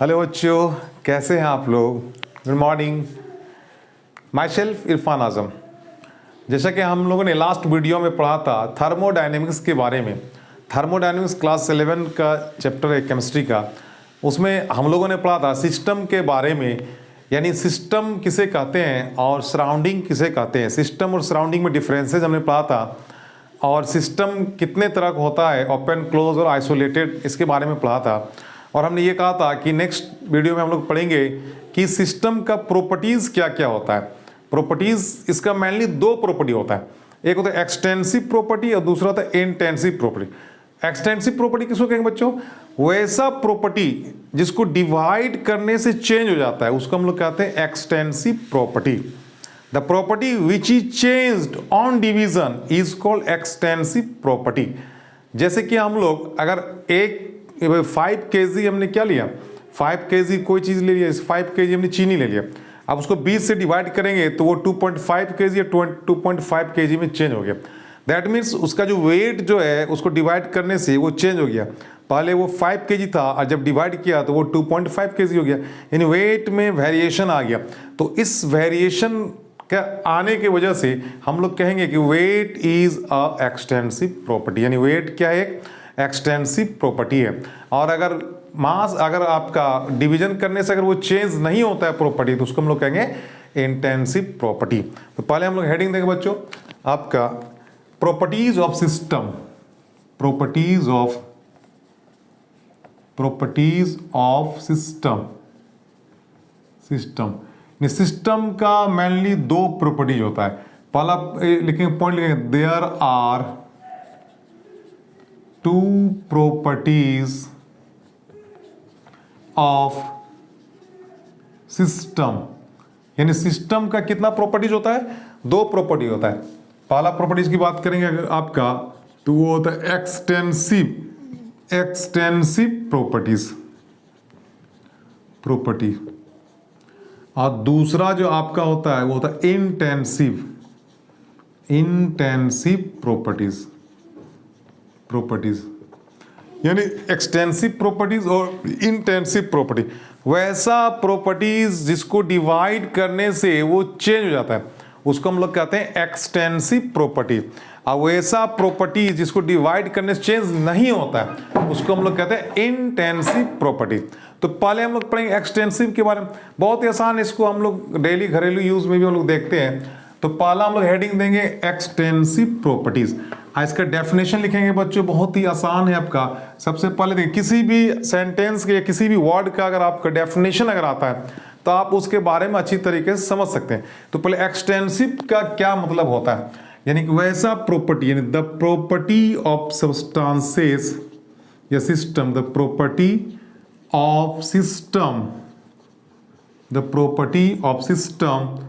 Hello बच्चों, कैसे हैं आप लोग। Good morning. Myself Irfan Azam. जैसा कि हम लोगों ने लास्ट वीडियो में पढ़ा था थर्मोडायनेमिक्स के बारे में। थर्मोडायनेमिक्स क्लास 11 का चैप्टर है केमिस्ट्री का। उसमें हम लोगों ने पढ़ा था सिस्टम के बारे में, यानी सिस्टम किसे कहते हैं और सराउंडिंग किसे कहते हैं। सिस्टम और सराउंडिंग में डिफरेंसेस हमने पढ़ा था, और सिस्टम कितने तरह का होता है, ओपन, क्लोज और आइसोलेटेड, इसके बारे में पढ़ा था। और हमने ये कहा था कि नेक्स्ट वीडियो में हम लोग पढ़ेंगे कि सिस्टम का प्रॉपर्टीज़ क्या क्या होता है। प्रॉपर्टीज़ इसका मेनली दो प्रॉपर्टी होता है, एक होता है एक्सटेंसिव प्रॉपर्टी और दूसरा होता है इंटेंसिव प्रॉपर्टी। एक्सटेंसिव प्रॉपर्टी किसको कहेंगे बच्चों? वैसा प्रॉपर्टी जिसको डिवाइड करने से चेंज हो जाता है, उसको हम लोग कहते हैं extensive property. The property which is changed on division is called extensive property. जैसे कि हम लोग अगर 5 kg हमने क्या लिया, 5 kg कोई चीज़ ले लिया, 5 kg हमने चीनी ले लिया। अब उसको 20 से डिवाइड करेंगे तो वो 2.5 kg या 2.5 kg में चेंज हो गया। दैट मीन्स उसका जो वेट जो है उसको डिवाइड करने से वो चेंज हो गया। पहले वो 5 kg था और जब डिवाइड किया तो वो 2.5 kg हो गया, यानी वेट में वेरिएशन आ गया। तो इस वेरिएशन के आने की वजह से हम लोग कहेंगे कि weight is a extensive property, यानी वेट क्या है, एक्सटेंसिव प्रॉपर्टी है। और अगर मास अगर आपका डिवीजन करने से अगर वो चेंज नहीं होता है प्रॉपर्टी, तो उसको हम लोग कहेंगे इंटेंसिव प्रॉपर्टी। तो पहले हम लोग हेडिंग देंगे बच्चों आपका properties of system. Properties of system का मेनली दो प्रॉपर्टीज होता है। पहला लिखेंगे, पॉइंट लिखेंगे, there are two properties of system. यानी सिस्टम का कितना प्रॉपर्टीज होता है? दो प्रॉपर्टी होता है। पहला प्रॉपर्टीज की बात करेंगे अगर आपका, तो वो होता है एक्सटेंसिव प्रॉपर्टी, और दूसरा जो आपका होता है वो होता है इंटेंसिव प्रॉपर्टीज। यानी एक्सटेंसिव प्रॉपर्टीज और इंटेंसिव प्रॉपर्टी, वैसा प्रॉपर्टीज जिसको डिवाइड करने से वो चेंज हो जाता है, उसको हम लोग कहते हैं एक्सटेंसिव प्रॉपर्टी। और वैसा प्रॉपर्टी जिसको डिवाइड करने से चेंज नहीं होता है, उसको हम लोग कहते हैं इंटेंसिव प्रॉपर्टी। तो पहले हम लोग पढ़ेंगे एक्सटेंसिव के बारे में, बहुत ही आसान, इसको हम लोग डेली घरेलू यूज में भी हम लोग देखते हैं। तो पहला हम लोग हेडिंग देंगे एक्सटेंसिव प्रॉपर्टीज। इसका डेफिनेशन लिखेंगे बच्चों, बहुत ही आसान है आपका। सबसे पहले देखिए, किसी भी सेंटेंस के या किसी भी वर्ड का अगर आपका डेफिनेशन अगर आता है तो आप उसके बारे में अच्छी तरीके से समझ सकते हैं। तो पहले एक्सटेंसिव का क्या मतलब होता है, यानी कि वैसा प्रॉपर्टी, यानी द प्रॉपर्टी ऑफ सब्सटेंसेस या system, the property of system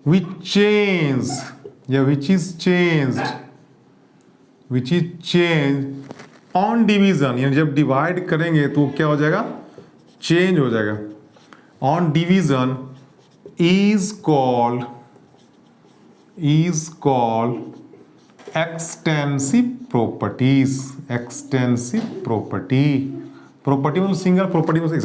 which is changed on division, यानी जब डिवाइड करेंगे तो क्या हो जाएगा, चेंज हो जाएगा। On division is called extensive properties। Property मतलब सिंगल प्रॉपर्टी में से,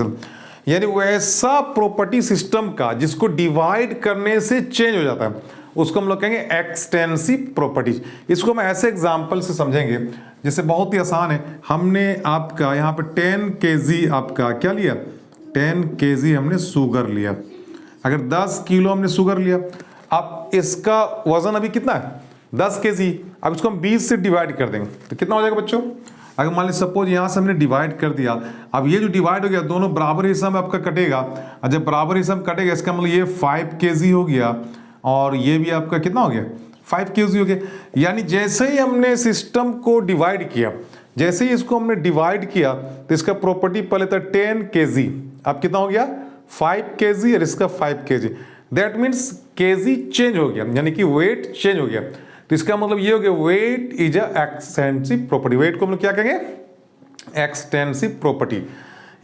यानी वैसा प्रॉपर्टी सिस्टम का जिसको डिवाइड करने से चेंज हो जाता है, उसको हम लोग कहेंगे एक्सटेंसिव प्रॉपर्टीज। इसको हम ऐसे एग्जांपल से समझेंगे, जैसे बहुत ही आसान है। हमने आपका यहाँ पे 10 kg आपका क्या लिया, 10 kg हमने शुगर लिया। अगर 10 किलो हमने शुगर लिया, अब इसका वजन अभी कितना है, 10 kg। अब इसको हम 20 से डिवाइड कर देंगे तो कितना हो जाएगा बच्चों? अगर मान लीजिए सपोज यहाँ से हमने डिवाइड कर दिया, अब ये जो डिवाइड हो गया दोनों बराबर हिस्सा में आपका कटेगा, और जब बराबर हिस्सा में कटेगा इसका मतलब ये 5 kg हो गया, और ये भी आपका कितना हो गया, 5 kg हो गया। यानी जैसे ही हमने सिस्टम को डिवाइड किया, जैसे ही इसको हमने डिवाइड किया, तो इसका प्रॉपर्टी पहले था 10 kg, अब कितना हो गया 5 kg, और इसका 5 kg। That means kg change हो गया, यानी कि वेट चेंज हो गया। तो इसका मतलब ये हो गया weight is a extensive property. Weight को हम लोग क्या कहेंगे, एक्सटेंसिव प्रॉपर्टी।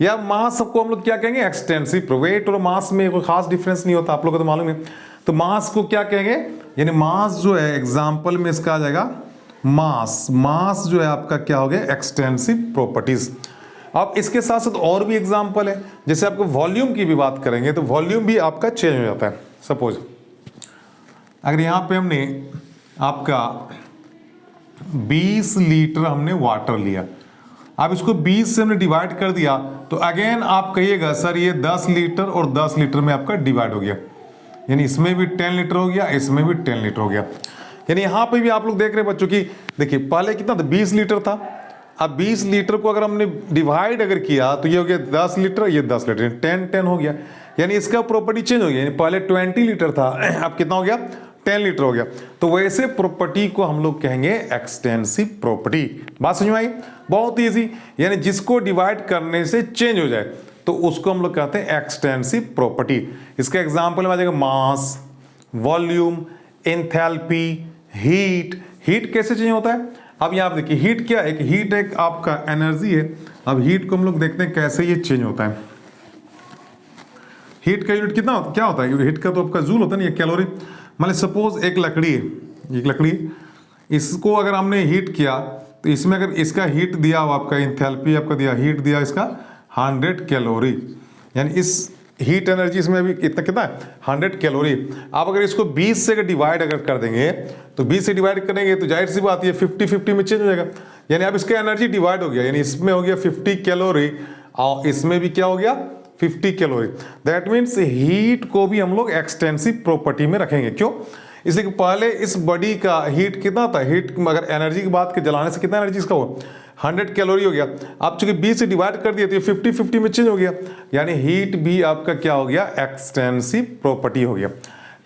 या मास को हम लोग क्या कहेंगे, एक्सटेंसिव। वेट और मास में कोई खास डिफरेंस नहीं होता, आप लोगों को तो मालूम है। तो मास को क्या कहेंगे, यानी मास जो है एग्जाम्पल में इसका आ जाएगा मास जो है आपका क्या हो गया, एक्सटेंसिव प्रॉपर्टीज। अब इसके साथ साथ और भी एग्जाम्पल है, जैसे आपको वॉल्यूम की भी बात करेंगे तो वॉल्यूम भी आपका चेंज हो जाता है। सपोज अगर यहाँ पे हमने आपका 20 लीटर हमने वाटर लिया, अब इसको 20 से हमने डिवाइड कर दिया, तो अगेन आप कहिएगा सर ये 10 लीटर और 10 लीटर में आपका डिवाइड हो गया, यानी इसमें भी 10 लीटर हो गया, इसमें भी 10 लीटर हो गया। यानी यहाँ पे भी आप लोग देख रहे हैं बच्चों की, देखिए पहले कितना था, 20 लीटर था, अब 20 लीटर को अगर हमने डिवाइड अगर किया तो ये हो गया 10 लीटर, ये 10 लीटर, 10 हो गया, यानी इसका प्रॉपर्टी चेंज हो गया। यानी पहले 20 लीटर था, अब कितना हो गया, 10 लीटर हो गया। तो वैसे प्रॉपर्टी को हम लोग कहेंगे एक्सटेंसिव प्रॉपर्टी। बात समझ में आई? बहुत ईजी, यानी जिसको डिवाइड करने से चेंज हो जाए तो उसको हम लोग कहते हैं एक्सटेंसिव प्रॉपर्टी। इसका एग्जांपल में आ जाएगा मास, वॉल्यूम, एंथैल्पी, हीट। हीट कैसे चेंज होता है? अब यहाँ देखिए हीट क्या है, हीट एक आपका एनर्जी है। अब हीट को हम लोग देखते हैं कैसे ये चेंज होता है। हीट का यूनिट कितना क्या होता है? हीट का तो आपका जूल होता है ना, ये कैलोरी। मान लीजिए सपोज एक लकड़ी है, एक लकड़ी, इसको अगर हमने हीट किया तो इसमें अगर इसका हीट दिया हो, आपका एंथैल्पी आपका दिया, हीट दिया इसका 100 कैलोरी, यानी इस हीट एनर्जी इसमें भी कितना है, 100 कैलोरी। आप अगर इसको 20 से डिवाइड अगर कर देंगे तो 20 से डिवाइड करेंगे तो जाहिर सी बात है 50-50 में चेंज हो जाएगा, यानी अब इसका एनर्जी डिवाइड हो गया, यानी इसमें हो गया 50 कैलोरी और इसमें भी क्या हो गया 50 कैलोरी। दैट मीन्स हीट को भी हम लोग एक्सटेंसिव प्रॉपर्टी में रखेंगे। क्यों? इसलिए कि पहले इस बॉडी का हीट कितना था, हीट अगर एनर्जी की बात के जलाने से कितना एनर्जी इसका हो 100 कैलोरी हो गया। आप चूंकि 20 से डिवाइड कर दिए तो ये 50-50 में चेंज हो गया, यानी हीट भी आपका क्या हो गया, एक्सटेंसिव प्रॉपर्टी हो गया।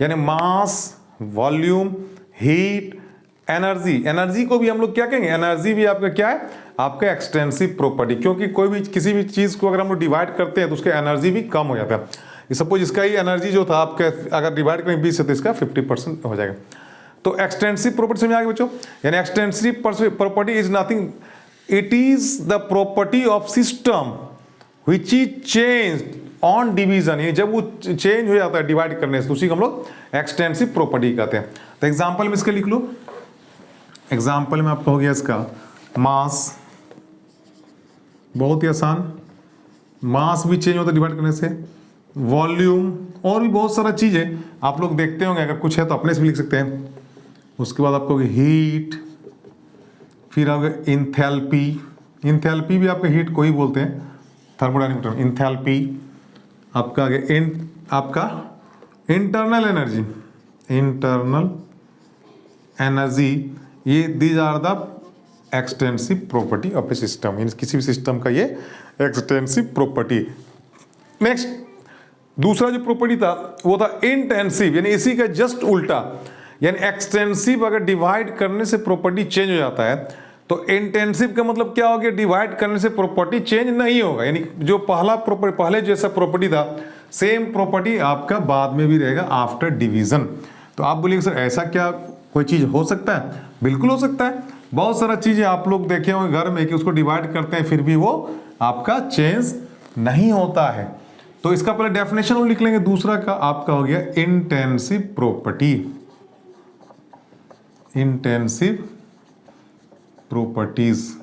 यानी मास, वॉल्यूम, हीट, एनर्जी, एनर्जी को भी हम लोग क्या कहेंगे, एनर्जी भी आपका क्या है, आपका एक्सटेंसिव प्रॉपर्टी। क्योंकि कोई भी किसी भी चीज को अगर हम लोग डिवाइड करते हैं तो उसका एनर्जी भी कम हो जाता है। सपोज इसका ही एनर्जी जो था आपका अगर डिवाइड करें 20 से तो इसका 50% हो जाएगा। तो एक्सटेंसिव प्रॉपर्टी समझ आ गया बच्चों? यानी extensive property is nothing, it is the property of system which is changed on division. यानी जब वो चेंज हो जाता है डिवाइड करने से तो उसी को हम लोग एक्सटेंसिव प्रॉपर्टी कहते हैं। तो एग्जांपल में इसका लिख लो। एग्जांपल में आपका हो गया इसका मास, बहुत ही आसान, मास भी चेंज होता है डिवाइड करने से। वॉल्यूम और भी बहुत सारा चीजें आप लोग देखते होंगे, अगर कुछ है तो अपने से भी लिख सकते हैं। उसके बाद आपको हीट, फिर आ गया इंथैल्पी, इंथैल्पी भी आपका हीट को ही बोलते हैं, थर्मोडायनामिक टर्म। इंथैल्पी आपका आगे आपका इंटरनल एनर्जी, इंटरनल एनर्जी, ये these are the extensive property of a system. Means किसी भी सिस्टम का ये एक्सटेंसिव प्रॉपर्टी। नेक्स्ट दूसरा जो प्रॉपर्टी था वो था इंटेंसिव, यानी इसी का जस्ट उल्टा। यानी एक्सटेंसिव अगर डिवाइड करने से प्रॉपर्टी चेंज हो जाता है तो इंटेंसिव का मतलब क्या हो गया, डिवाइड करने से प्रॉपर्टी चेंज नहीं होगा। यानी जो पहला प्रॉपर्टी, पहले जैसा प्रॉपर्टी था सेम प्रॉपर्टी आपका बाद में भी रहेगा आफ्टर डिवीजन। तो आप बोलिए सर ऐसा क्या कोई चीज हो सकता है? बिल्कुल हो सकता है। बहुत सारा चीजें आप लोग देखे होंगे घर में कि उसको डिवाइड करते हैं फिर भी वो आपका चेंज नहीं होता है। तो इसका पहले डेफिनेशन हम लिख लेंगे। दूसरा का आपका हो गया इंटेंसिव प्रॉपर्टी, इंटेंसिव प्रॉपर्टीज।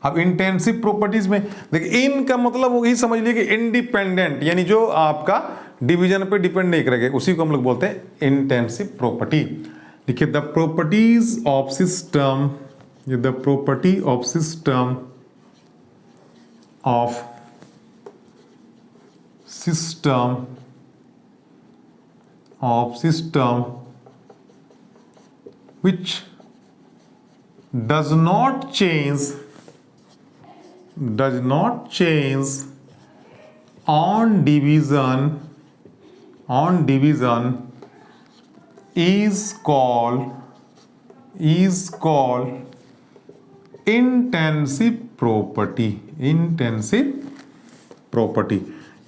अब इंटेंसिव प्रॉपर्टीज में देखिए इन का मतलब वही समझ लीजिए कि इंडिपेंडेंट, यानी जो आपका डिवीजन पे डिपेंड नहीं करेगा, उसी को हम लोग बोलते हैं इंटेंसिव प्रॉपर्टी। देखिए the properties of system, the property of system of system which does not change on division is called intensive property।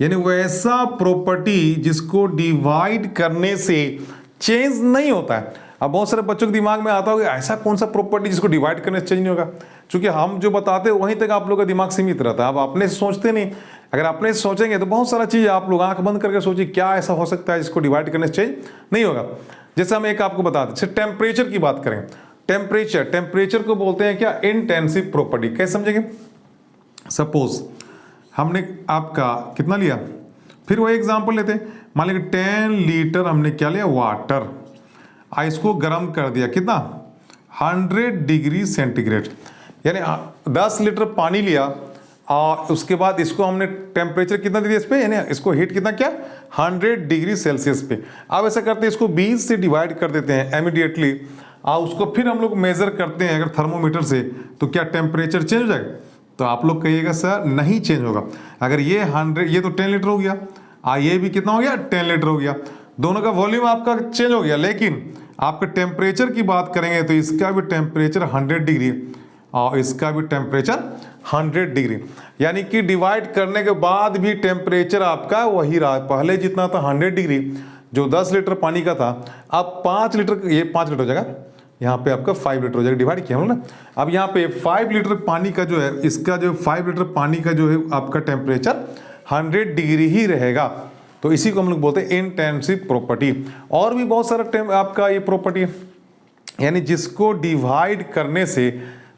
यानी वैसा प्रॉपर्टी जिसको डिवाइड करने से चेंज नहीं होता है। अब बहुत सारे बच्चों के दिमाग में आता होगा ऐसा कौन सा प्रॉपर्टी जिसको डिवाइड करने से चेंज नहीं होगा, क्योंकि हम जो बताते हैं वहीं तक आप लोग का दिमाग सीमित रहता है। अब अपने से सोचते नहीं, अगर अपने से सोचेंगे तो बहुत सारा चीज आप लोग आंख बंद करके सोचिए क्या ऐसा हो सकता है जिसको डिवाइड करने से चेंज नहीं होगा। जैसे हम एक आपको बताते हैं, टेम्परेचर की बात करें, टेम्परेचर को बोलते हैं क्या, इंटेंसिव प्रॉपर्टी। कैसे समझेंगे? सपोज हमने आपका कितना लिया, फिर वही एग्जांपल लेते हैं, मान लीजिए 10 लीटर हमने क्या लिया वाटर, इसको गर्म कर दिया कितना 100 डिग्री सेंटीग्रेड, यानी 10 लीटर पानी लिया और उसके बाद इसको हमने टेम्परेचर कितना दे दिया इस पे, यानी इसको हीट कितना क्या 100 डिग्री सेल्सियस पे। अब ऐसा करते हैं इसको 20 से डिवाइड कर देते हैं इमीडिएटली, और उसको फिर हम लोग मेजर करते हैं अगर थर्मोमीटर से, तो क्या टेम्परेचर चेंज हो जाएगा? तो आप लोग कहिएगा सर नहीं चेंज होगा। अगर ये 100, ये तो 10 लीटर हो गया, ये भी कितना हो गया 10 लीटर हो गया, दोनों का वॉल्यूम आपका चेंज हो गया, लेकिन आपके टेम्परेचर की बात करेंगे तो इसका भी टेम्परेचर 100 डिग्री और इसका भी टेम्परेचर 100 डिग्री, यानी कि डिवाइड करने के बाद भी टेम्परेचर आपका वही रहा, पहले जितना था 100 डिग्री जो 10 लीटर पानी का था, अब 5 लीटर, ये 5 लीटर हो जाएगा, यहाँ पे आपका 5 लीटर हो जाएगा, डिवाइड किया हम ना। अब यहाँ पे 5 लीटर पानी का जो है, इसका जो 5 लीटर पानी का जो है आपका टेम्परेचर 100 डिग्री ही रहेगा, तो इसी को हम लोग बोलते हैं इंटेंसिव प्रॉपर्टी। और भी बहुत सारा आपका ये प्रॉपर्टी है, यानी जिसको डिवाइड करने से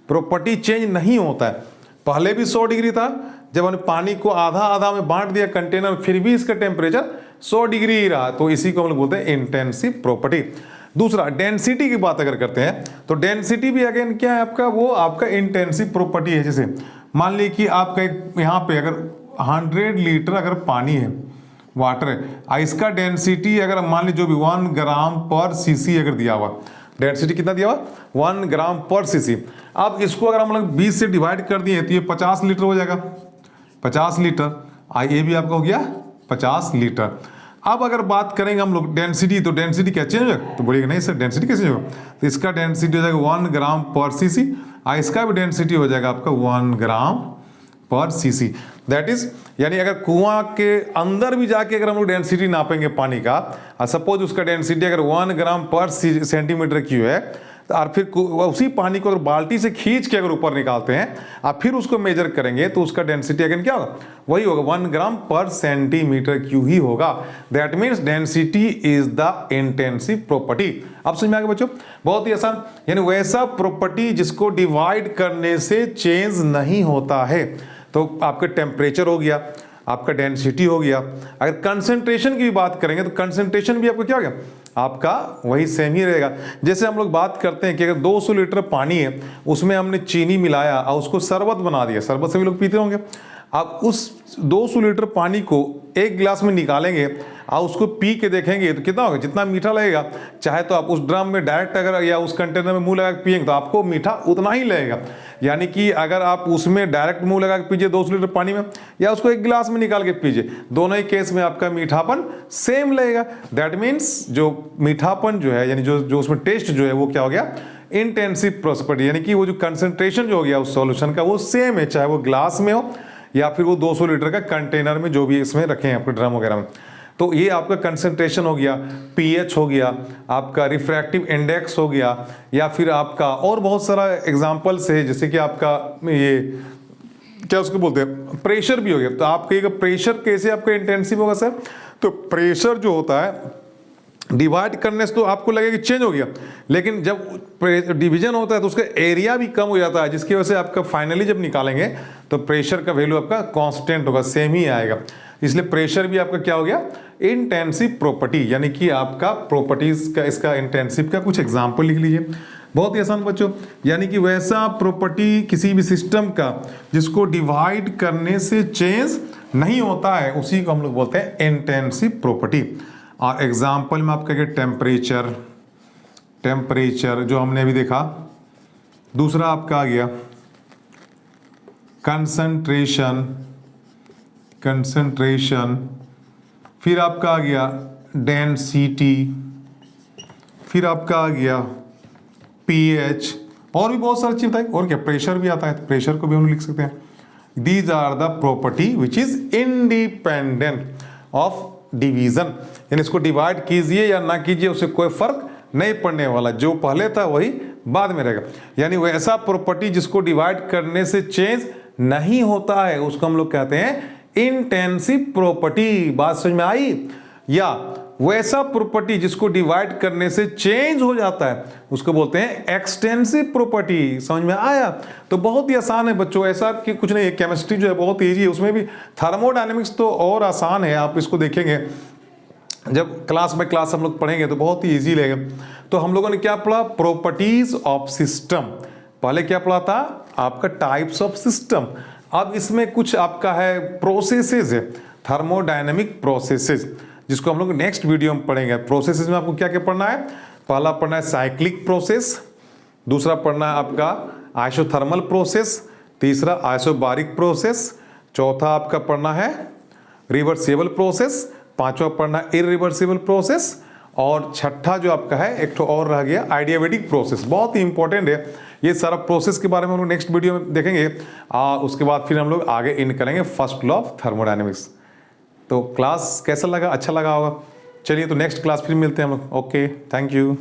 प्रॉपर्टी चेंज नहीं होता है। पहले भी 100 डिग्री था, जब हमने पानी को आधा आधा में बांट दिया कंटेनर, फिर भी इसका टेम्परेचर 100 डिग्री ही रहा, तो इसी को हम लोग बोलते हैं इंटेंसिव प्रॉपर्टी। दूसरा डेंसिटी की बात अगर करते हैं तो डेंसिटी भी अगेन क्या है आपका, वो आपका इंटेंसिव प्रॉपर्टी है। जैसे मान लीजिए कि आपका एक यहाँ पे अगर 100 लीटर अगर पानी है, वाटर है, इसका डेंसिटी अगर मान लीजिए जो भी 1 ग्राम पर सीसी अगर दिया हुआ, डेंसिटी कितना दिया हुआ 1 ग्राम पर सीसी। अब इसको अगर हम लोग 20 से डिवाइड कर दिए तो ये 50 लीटर हो जाएगा, 50 लीटर, ये भी आपका हो गया 50 लीटर। अब अगर बात करेंगे हम लोग डेंसिटी, तो डेंसिटी क्या चेंज होगा, तो बोलिएगा नहीं सर डेंसिटी कैसे होगा, तो इसका डेंसिटी हो जाएगा 1 ग्राम पर सीसी, इसका भी डेंसिटी हो जाएगा आपका 1 ग्राम पर सीसी। दैट इज, यानी अगर कुआं के अंदर भी जाके अगर हम लोग डेंसिटी नापेंगे पानी का, सपोज उसका डेंसिटी अगर 1 ग्राम पर सेंटीमीटर क्यूब है, और फिर उसी पानी को अगर बाल्टी से खींच के अगर ऊपर निकालते हैं और फिर उसको मेजर करेंगे तो उसका डेंसिटी अगेन क्या होगा, वही होगा 1 ग्राम पर सेंटीमीटर क्यूब ही होगा। That means density is the intensive property. अब समझ में आ गया बच्चों, बहुत ही आसान, यानी वैसा प्रॉपर्टी जिसको डिवाइड करने से चेंज नहीं होता है। तो आपका टेम्परेचर हो गया, आपका डेंसिटी हो गया। अगर कंसंट्रेशन की भी बात करेंगे तो कंसंट्रेशन भी आपका क्या हो गया, आपका वही सेम ही रहेगा। जैसे हम लोग बात करते हैं कि अगर 200 लीटर पानी है, उसमें हमने चीनी मिलाया और उसको शरबत बना दिया, शरबत से भी लोग पीते होंगे। अब उस 200 लीटर पानी को एक गिलास में निकालेंगे और उसको पी के देखेंगे तो कितना होगा, जितना मीठा लगेगा, चाहे तो आप उस ड्रम में डायरेक्ट अगर या उस कंटेनर में मुंह लगा के पिएंगे तो आपको मीठा उतना ही लगेगा। यानी कि अगर आप उसमें डायरेक्ट मुंह लगा के पीजिए 200 लीटर पानी में, या उसको एक गिलास में निकाल के पीजिए, दोनों ही केस में आपका मीठापन सेम लगेगा। दैट मीन्स जो मीठापन जो है, यानी जो उसमें टेस्ट जो है वो क्या हो गया, इंटेंसिव प्रॉपर्टी, यानी कि वो जो कंसंट्रेशन जो हो गया उस सॉल्यूशन का वो सेम है, चाहे वो ग्लास में हो या फिर वो 200 लीटर का कंटेनर में जो भी इसमें रखे हैं आपके ड्रम वगैरह में। तो ये आपका कंसंट्रेशन हो गया, पीएच हो गया, आपका रिफ्रैक्टिव इंडेक्स हो गया, या फिर आपका और बहुत सारा एग्जांपल्स है, जैसे कि आपका ये क्या उसको बोलते हैं प्रेशर भी हो गया। तो आप कहिएगा प्रेशर कैसे आपका इंटेंसिव होगा सर, तो प्रेशर जो होता है डिवाइड करने से तो आपको लगेगा कि चेंज हो गया, लेकिन जब डिवीजन होता है तो उसका एरिया भी कम हो जाता है, जिसकी वजह से आपका फाइनली जब निकालेंगे तो प्रेशर का वैल्यू आपका कांस्टेंट होगा, सेम ही आएगा। इसलिए प्रेशर भी आपका क्या हो गया, इंटेंसिव प्रॉपर्टी, यानी कि आपका प्रॉपर्टीज का इसका इंटेंसिव का कुछ एग्जाम्पल लिख लीजिए। बहुत ही आसान बच्चों, यानी कि वैसा प्रॉपर्टी किसी भी सिस्टम का जिसको डिवाइड करने से चेंज नहीं होता है, उसी को हम लोग बोलते हैं इंटेंसिव प्रॉपर्टी। और एग्जाम्पल में आपका टेम्परेचर, टेम्परेचर जो हमने अभी देखा। दूसरा आपका आ गया कंसंट्रेशन, कंसंट्रेशन, फिर आपका आ गया डेंसिटी, फिर आपका आ गया पीएच, और भी बहुत सारी चीज बताई। और क्या प्रेशर भी आता है, तो प्रेशर को भी हम लिख सकते हैं। These are the property which is independent of division, यानी इसको डिवाइड कीजिए या ना कीजिए उससे कोई फर्क नहीं पड़ने वाला, जो पहले था वही बाद में रहेगा। यानी वैसा प्रॉपर्टी जिसको डिवाइड करने से चेंज नहीं होता है उसको हम लोग कहते हैं इंटेंसिव प्रॉपर्टी। बात समझ में आई? या वैसा प्रॉपर्टी जिसको डिवाइड करने से चेंज हो जाता है उसको बोलते हैं एक्सटेंसिव प्रॉपर्टी। समझ में आया? तो बहुत ही आसान है बच्चों, ऐसा कि कुछ नहीं है। केमिस्ट्री जो है बहुत ईजी है, उसमें भी थर्मोडायनेमिक्स तो और आसान है। आप इसको देखेंगे जब क्लास बाय क्लास हम लोग पढ़ेंगे तो बहुत ही ईजी लगेगा। तो हम लोगों ने क्या पढ़ा? Properties of system. पहले क्या पढ़ा था? आपका टाइप्स ऑफ सिस्टम। अब इसमें कुछ आपका है प्रोसेसेस है, थर्मोडायनेमिक प्रोसेसेस, जिसको हम लोग नेक्स्ट वीडियो में पढ़ेंगे। प्रोसेसेस में आपको क्या क्या पढ़ना है? पहला पढ़ना है साइक्लिक प्रोसेस, दूसरा पढ़ना है आपका आइसोथर्मल प्रोसेस, तीसरा आइसोबारिक प्रोसेस, चौथा आपका पढ़ना है रिवर्सिबल प्रोसेस, पांचवा पढ़ना है इरिवर्सिबल प्रोसेस, और छठा जो आपका है एक तो और रह गया आइडियाबैटिक प्रोसेस। बहुत ही इंपॉर्टेंट है ये सारा प्रोसेस के बारे में हम लोग नेक्स्ट वीडियो में देखेंगे। उसके बाद फिर हम लोग आगे इन करेंगे फर्स्ट लॉ ऑफ थर्मोडायनेमिक्स। तो क्लास कैसा लगा? अच्छा लगा होगा। चलिए तो नेक्स्ट क्लास फिर मिलते हैं हम लोग। Okay, thank you.